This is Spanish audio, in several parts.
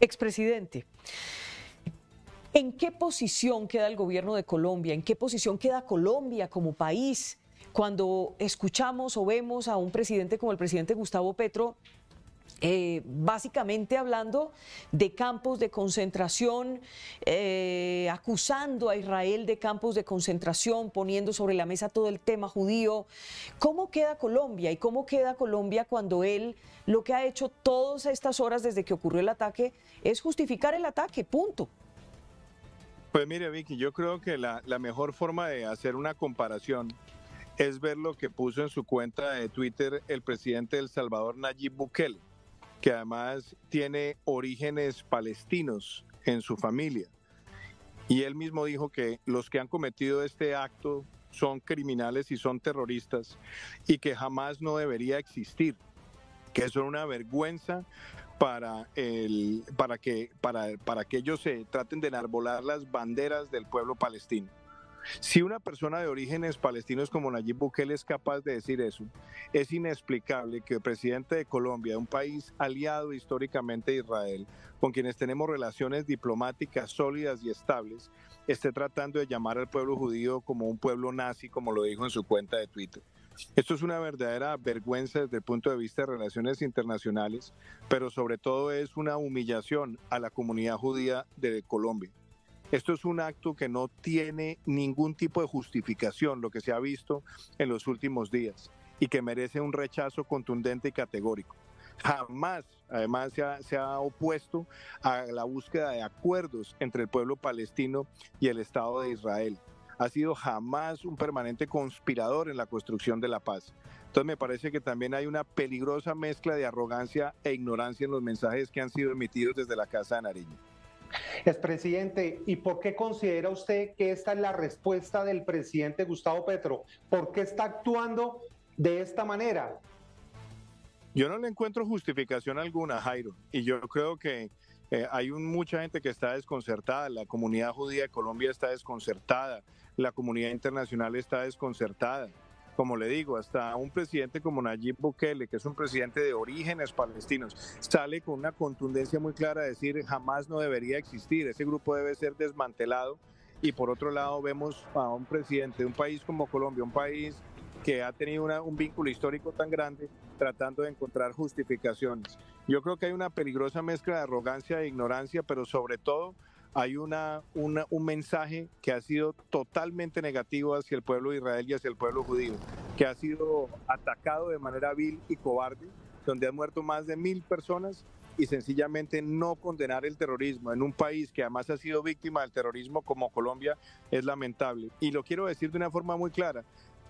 Expresidente, ¿en qué posición queda el gobierno de Colombia? ¿En qué posición queda Colombia como país cuando escuchamos o vemos a un presidente como el presidente Gustavo Petro básicamente hablando de campos de concentración, acusando a Israel de campos de concentración, poniendo sobre la mesa todo el tema judío? ¿Cómo queda Colombia? ¿Y cómo queda Colombia cuando él lo que ha hecho todas estas horas desde que ocurrió el ataque es justificar el ataque, punto? Pues mire, Vicky, yo creo que la mejor forma de hacer una comparación es ver lo que puso en su cuenta de Twitter el presidente de El Salvador, Nayib Bukele, que además tiene orígenes palestinos en su familia. Y él mismo dijo que los que han cometido este acto son criminales y son terroristas y que jamás no debería existir, que son una vergüenza para que ellos se traten de enarbolar las banderas del pueblo palestino. Si una persona de orígenes palestinos como Nayib Bukele es capaz de decir eso, es inexplicable que el presidente de Colombia, un país aliado históricamente de Israel, con quienes tenemos relaciones diplomáticas sólidas y estables, esté tratando de llamar al pueblo judío como un pueblo nazi, como lo dijo en su cuenta de Twitter. Esto es una verdadera vergüenza desde el punto de vista de relaciones internacionales, pero sobre todo es una humillación a la comunidad judía de Colombia. Esto es un acto que no tiene ningún tipo de justificación, lo que se ha visto en los últimos días, y que merece un rechazo contundente y categórico. Jamás, además, se ha opuesto a la búsqueda de acuerdos entre el pueblo palestino y el Estado de Israel. Ha sido jamás un permanente conspirador en la construcción de la paz. Entonces me parece que también hay una peligrosa mezcla de arrogancia e ignorancia en los mensajes que han sido emitidos desde la Casa de Nariño. Expresidente, ¿y por qué considera usted que esta es la respuesta del presidente Gustavo Petro? ¿Por qué está actuando de esta manera? Yo no le encuentro justificación alguna, Jairo, y yo creo que hay mucha gente que está desconcertada, la comunidad judía de Colombia está desconcertada, la comunidad internacional está desconcertada. Como le digo, hasta un presidente como Nayib Bukele, que es un presidente de orígenes palestinos, sale con una contundencia muy clara de decir jamás no debería existir, ese grupo debe ser desmantelado. Y por otro lado vemos a un presidente de un país como Colombia, un país que ha tenido un vínculo histórico tan grande, tratando de encontrar justificaciones. Yo creo que hay una peligrosa mezcla de arrogancia e ignorancia, pero sobre todo hay un mensaje que ha sido totalmente negativo hacia el pueblo de Israel y hacia el pueblo judío, que ha sido atacado de manera vil y cobarde, donde han muerto más de 1000 personas, y sencillamente no condenar el terrorismo en un país que además ha sido víctima del terrorismo como Colombia es lamentable. Y lo quiero decir de una forma muy clara.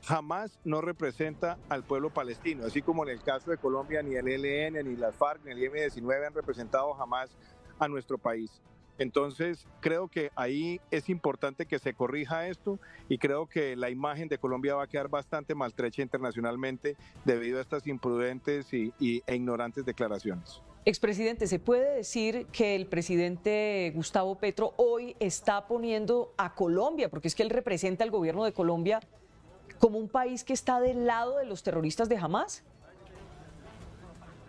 Jamás no representa al pueblo palestino, así como en el caso de Colombia ni el ELN, ni las FARC, ni el M-19 han representado jamás a nuestro país. Entonces, creo que ahí es importante que se corrija esto y creo que la imagen de Colombia va a quedar bastante maltrecha internacionalmente debido a estas imprudentes e ignorantes declaraciones. Expresidente, ¿se puede decir que el presidente Gustavo Petro hoy está poniendo a Colombia, porque es que él representa al gobierno de Colombia, como un país que está del lado de los terroristas de Hamás?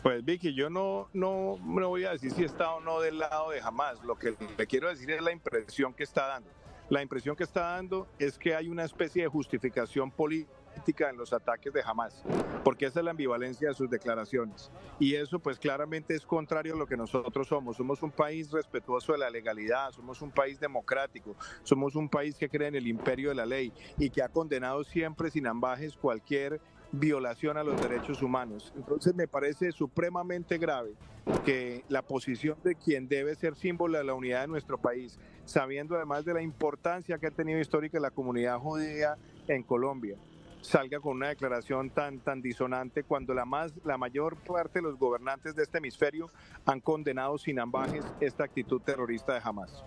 Pues Vicky, yo no voy a decir si está o no del lado de Hamás. Lo que le quiero decir es la impresión que está dando. La impresión que está dando es que hay una especie de justificación política en los ataques de Hamás, porque esa es la ambivalencia de sus declaraciones. Y eso pues claramente es contrario a lo que nosotros somos. Somos un país respetuoso de la legalidad, somos un país democrático, somos un país que cree en el imperio de la ley y que ha condenado siempre sin ambajes cualquier violación a los derechos humanos. Entonces me parece supremamente grave que la posición de quien debe ser símbolo de la unidad de nuestro país, sabiendo además de la importancia que ha tenido histórica la comunidad judía en Colombia, salga con una declaración tan disonante cuando la mayor parte de los gobernantes de este hemisferio han condenado sin ambajes esta actitud terrorista de Hamás.